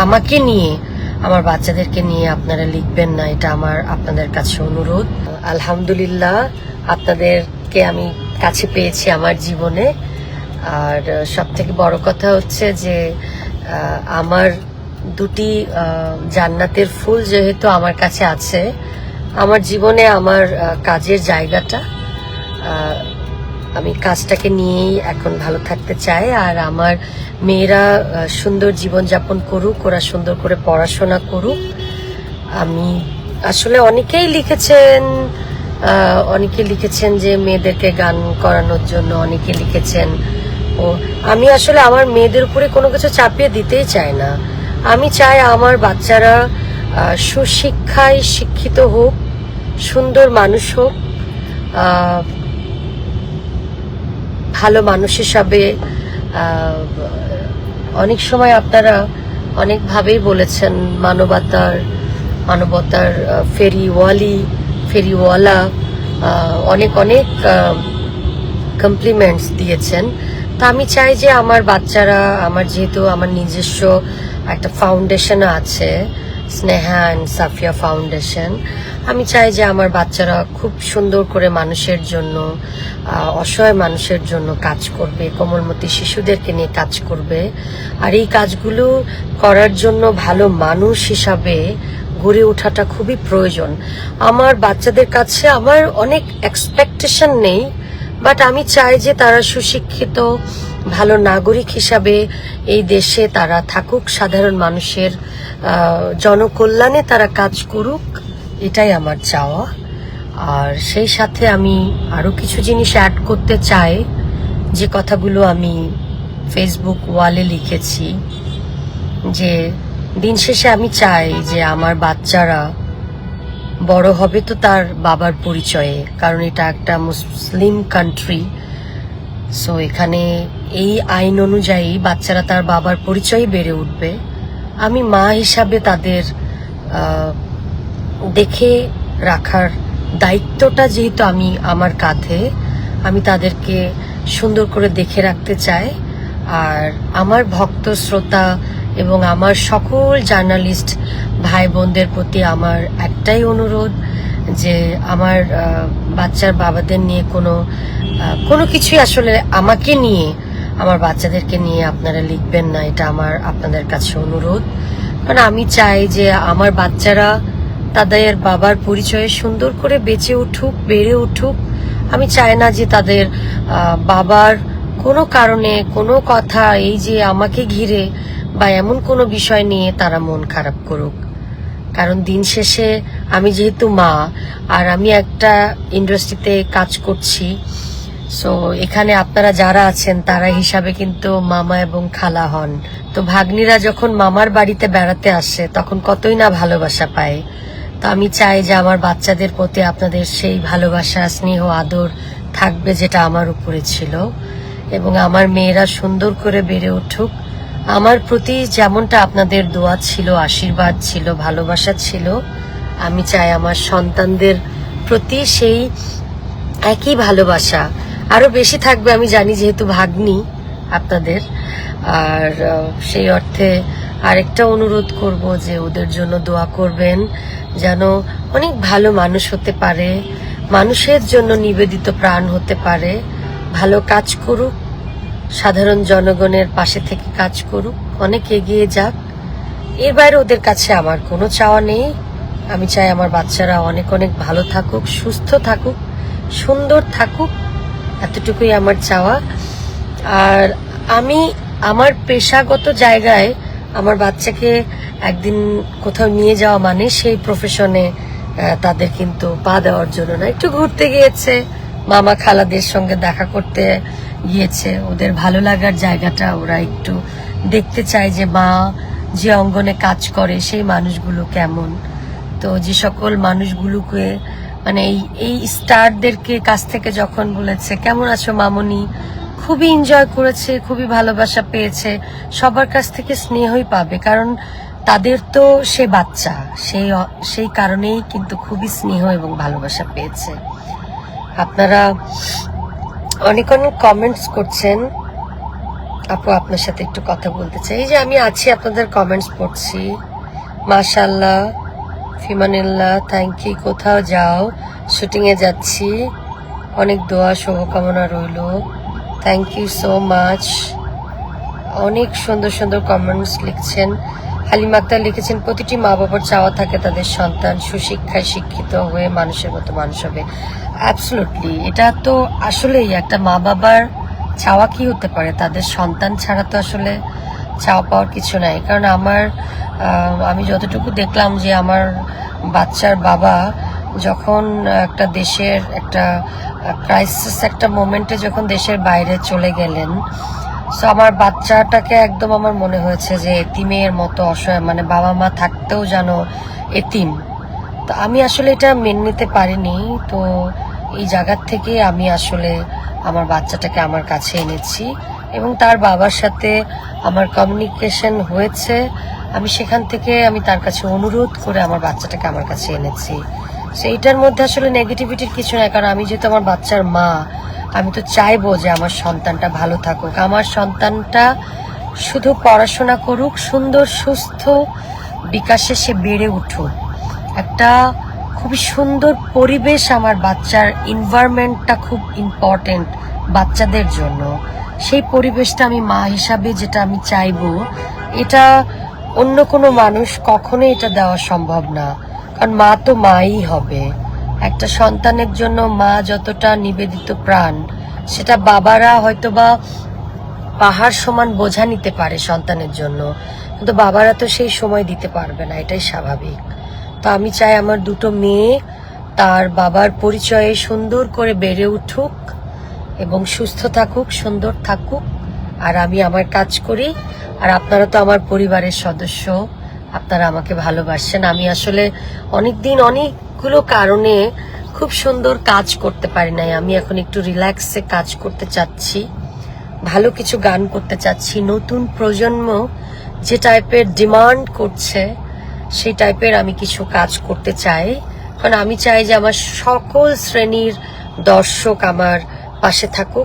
আমাকে নিয়ে, আমার বাচ্চাদেরকে নিয়ে আপনারা লিখবেন না, এটা আমার আপনাদের কাছে অনুরোধ। আলহামদুলিল্লাহ আপনাদেরকে আমি কাছে পেয়েছি আমার জীবনে। আর সব থেকে বড় কথা হচ্ছে যে আমার দুটি জান্নাতের ফুল যেহেতু আমার কাছে আছে, আমার জীবনে আমার কাজের জায়গাটা, আমি কাজটাকে নিয়েই এখন ভালো থাকতে চাই। আর আমার মেয়েরা সুন্দর জীবনযাপন করুক, ওরা সুন্দর করে পড়াশোনা করুক। আমি আসলে অনেকে লিখেছেন যে মেয়েদেরকে গান করানোর জন্য, অনেকে লিখেছেন। ও আমি আসলে আমার মেয়েদের উপরে কোনো কিছু চাপিয়ে দিতেই চাই না। আমি চাই আমার বাচ্চারা সুশিক্ষায় শিক্ষিত হোক, সুন্দর মানুষ হোক, ভালো মানুষ হিসাবে। অনেক সময় আপনারা অনেকভাবেই বলেছেন মানবতার ফেরিওয়ালা অনেক কমপ্লিমেন্টস দিয়েছেন। তা আমি চাই যে আমার বাচ্চারা, যেহেতু আমার নিজস্ব একটা ফাউন্ডেশন আছে, স্নেহা অ্যান্ড সাফিয়া ফাউন্ডেশন, আমি চাই যে আমার বাচ্চারা খুব সুন্দর করে মানুষের জন্য, অসহায় মানুষের জন্য কাজ করবে, কোমলমতি শিশুদেরকে নিয়ে কাজ করবে। আর এই কাজগুলো করার জন্য ভালো মানুষ হিসাবে গড়ে ওঠাটা খুবই প্রয়োজন। আমার বাচ্চাদের কাছে আমার অনেক এক্সপেকটেশন নেই, বাট আমি চাই যে তারা সুশিক্ষিত ভালো নাগরিক হিসাবে এই দেশে তারা থাকুক, সাধারণ মানুষের জনকল্যাণে তারা কাজ করুক, এটাই আমার চাওয়া। আর সেই সাথে আমি আরো কিছু জিনিস অ্যাড করতে চাই, যে কথাগুলো আমি ফেসবুক ওয়ালে লিখেছি। যে দিন শেষে আমি চাই যে আমার বাচ্চারা বড় হবে তো তার বাবার পরিচয়ে, কারণ এটা একটা মুসলিম কান্ট্রি। সো এখানে এই আইন অনুযায়ী বাচ্চারা তার বাবার পরিচয়ে বেড়ে উঠবে। আমি মা হিসাবে তাদের দেখে রাখার দায়িত্বটা যেহেতু আমার কাঁধে, আমি তাদেরকে সুন্দর করে দেখে রাখতে চাই। আর আমার ভক্ত শ্রোতা এবং আমার সকল জার্নালিস্ট ভাই বোনদের প্রতি আমার একটাই অনুরোধ, যে আমার বাচ্চার বাবাদের নিয়ে কোনো কিছুই আসলে আমাকে নিয়ে, আমার বাচ্চাদেরকে নিয়ে আপনারা লিখবেন না, এটা আমার আপনাদের কাছে অনুরোধ। কারণ আমি চাই যে আমার বাচ্চারা তাদের বাবার পরিচয়ে সুন্দর করে বেঁচে উঠুক, বেড়ে উঠুক। আমি চাই না যে তাদের বাবার কোনো কারণে কোনো কথা, এই যে আমাকে ঘিরে বা এমন কোনো বিষয় নিয়ে তারা মন খারাপ করুক। কারণ দিন শেষে আমি যেহেতু মা, আর আমি একটা ইন্ডাস্ট্রিতে কাজ করছি, সো এখানে আপনারা যারা আছেন তারা হিসাবে কিন্তু মামা এবং খালা হন। তো ভাগ্নিরা যখন মামার বাড়িতে বেড়াতে আসে তখন কতই না ভালোবাসা পায়। তো আমি চাই যে আমার বাচ্চাদের প্রতি আপনাদের সেই ভালোবাসা, স্নেহ, আদর থাকবে যেটা আমার উপরে ছিল, এবং আমার মেয়েরা সুন্দর করে বেড়ে উঠুক। আমার প্রতি যেমনটা আপনাদের দোয়া ছিল, আশীর্বাদ ছিল, ভালোবাসা ছিল, আমি চাই আমার সন্তানদের প্রতি সেই একই ভালোবাসা আরো বেশি থাকবে। আমি জানি যেহেতু ভাগ্নি আপনাদের। আর সেই অর্থে আরেকটা অনুরোধ করব যে ওদের জন্য দোয়া করবেন, যেন অনেক ভালো মানুষ হতে পারে, মানুষের জন্য নিবেদিত প্রাণ হতে পারে, ভালো কাজ করুক, সাধারণ জনগণের পাশে থেকে কাজ করুক, অনেক এগিয়ে যাক। এর বাইরে ওদের কাছে আমার কোনো চাওয়া নেই। আমি চাই আমার বাচ্চারা অনেক ভালো থাকুক, সুস্থ থাকুক, সুন্দর থাকুক, এতটুকুই আমার চাওয়া। আর আমি আমার পেশাগত জায়গায় আমার বাচ্চাকে একদিন কোথাও নিয়ে যাওয়া মানে সেই প্রফেশনে তাদের কিন্তু পা দেওয়ার জন্য না, একটু ঘুরতে গিয়েছে, মামা খালাদের সঙ্গে দেখা করতে গিয়েছে, ওদের ভালো লাগার জায়গাটা ওরা একটু দেখতে চায় যে মা যে অঙ্গনে কাজ করে সেই মানুষগুলো কেমন। তো যে সকল মানুষগুলোকে মানে এই স্টারদেরকে কাছ থেকে যখন বলেছে কেমন আছো মামনি, খুবই এনজয় করেছে, খুবই ভালোবাসা পেয়েছে, সবার কাছ থেকে স্নেহই পাবে, কারণ তাদের তো সে বাচ্চা, সেই কারণেই কিন্তু খুবই স্নেহ এবং ভালোবাসা পেয়েছে। আপনারা অনেক কমেন্টস করছেন, আপু আপনার সাথে একটু কথা বলতে চাই। এই যে আমি আছি, আপনাদের কমেন্টস পড়ছি। মাশাআল্লাহ, ফিমানিল্লাহ, থ্যাংক ইউ। কোথাও যাও? শুটিংয়ে যাচ্ছি। অনেক দোয়া শুভকামনা রইল। Thank you so much. অনেক সুন্দর সুন্দর কমেন্টস লিখছেন। হালিমা আক্তার লিখেছেন, প্রতিটি মা বাবার চাওয়া থাকে তাদের সন্তান সুশিক্ষায় শিক্ষিত হয়ে মানুষের মতো মানুষ হবে। অ্যাবসলুটলি, এটা তো আসলেই একটা মা বাবার চাওয়া কি হতে পারে, তাদের সন্তান ছাড়া তো আসলে চাওয়া পাওয়ার কিছু নাই। কারণ আমি যতটুকু দেখলাম যে আমার বাচ্চার বাবা যখন একটা দেশের একটা ক্রাইসিস একটা মোমেন্টে যখন দেশের বাইরে চলে গেলেন, সো আমার বাচ্চাটাকে একদম আমার মনে হয়েছে যে এতিমের মতো অসহায়, মানে বাবা মা থাকতেও যেন এতিম। তো আমি আসলে এটা মেনে নিতে পারিনি। তো এই জায়গার থেকে আমি আসলে আমার বাচ্চাটাকে আমার কাছে এনেছি এবং তার বাবার সাথে আমার কমিউনিকেশন হয়েছে। আমি সেখান থেকে আমি তার কাছে অনুরোধ করে আমার বাচ্চাটাকে আমার কাছে এনেছি। সো এইটার মধ্যে আসলে নেগেটিভিটির কিছু নাই, কারণ আমি যেহেতু আমার বাচ্চার মা, আমি তো চাইবো যে আমার সন্তানটা ভালো থাকুক, আমার সন্তানটা শুধু পড়াশোনা করুক, সুন্দর সুস্থ বিকাশে সে বেড়ে উঠুক, একটা খুবই সুন্দর পরিবেশ। আমার বাচ্চার এনভায়রনমেন্টটা খুব ইম্পর্টেন্ট বাচ্চাদের জন্য। সেই পরিবেশটা আমি মা হিসাবে যেটা আমি চাইবো, এটা অন্য কোনো মানুষ কখনোই এটা দেওয়া সম্ভব না। কারণ মা তো মাই হবে। একটা সন্তানের জন্য মা যতটা নিবেদিত প্রাণ, সেটা বাবারা হয়তোবা পাহাড় সমান বোঝা নিতে পারে সন্তানের জন্য, কিন্তু বাবারা তো সেই সময় দিতে পারবে না, এটাই স্বাভাবিক। তো আমি চাই আমার দুটো মেয়ে তার বাবার পরিচয়ে সুন্দর করে বেড়ে উঠুক এবং সুস্থ থাকুক, সুন্দর থাকুক, আর আমি আমার কাজ করি। আর আপনারা তো আমার পরিবারের সদস্য, আপনারা আমাকে ভালোবাসেন। আমি আসলে অনেকদিন অনেকগুলো কারণে খুব সুন্দর কাজ করতে পারি নাই। আমি এখন একটু রিল্যাক্সে কাজ করতে চাচ্ছি, ভালো কিছু গান করতে চাচ্ছি। নতুন প্রজন্ম যে টাইপের ডিমান্ড করছে সেই টাইপের আমি কিছু কাজ করতে চাই। কারণ আমি চাই যে আমার সকল শ্রেণীর দর্শক আমার পাশে থাকুক,